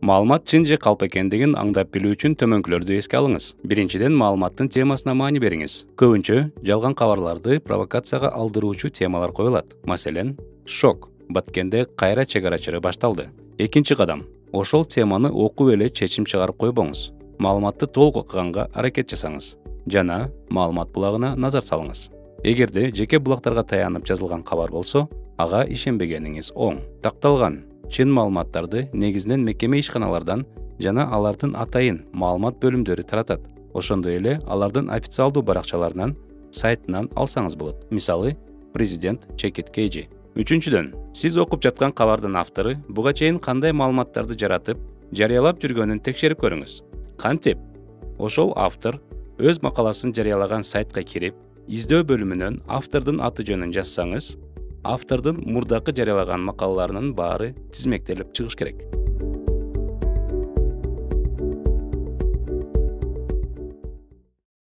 Маалымат чын же калп экендигин аңдап билүү үчүн төмөнкүлөрдү эске алыңыз. Биринчиден, маалыматтын темасына маани бериңиз. Көбүнчө жалган кабарларды провокацияга алдыруучу темалар коюлат. Маселен, шок баткенде кайра чегарачыры башталды. Экинчи кадам, ошол теманы окуп эле чечим чыгарып койбоңуз. Маалыматты толук окуганга аракет жасаңыз жана маалымат булагына назар салыңыз. Эгерде жеке булактарга таянып жазылган кабар болсо, ага ишенбегениңиз оң. Такталган чын маалыматтарды негизинен мекеме ишканалардан жана алардын атайын маалымат бөлүмдөрү таратат. Ошондой эле алардын официалдуу баракчаларынан, сайтынан алсаңыз болот. Мисалы, президент Чекит KG. Үчүнчүдөн, сиз окуп жаткан кабардын автору буга чейин кандай маалыматтарды жаратып, жарыялап жүргөнүн текшерип көрүңүз. Кантип? Ошол автор өз макаласын жарыялаган сайтка кирип, издөө бөлүмүнөн автордун аты жөнүн жазсаңыз, автордун мурдакы жарыялаган макалаларынын баары тизмектелип чыгыш керек.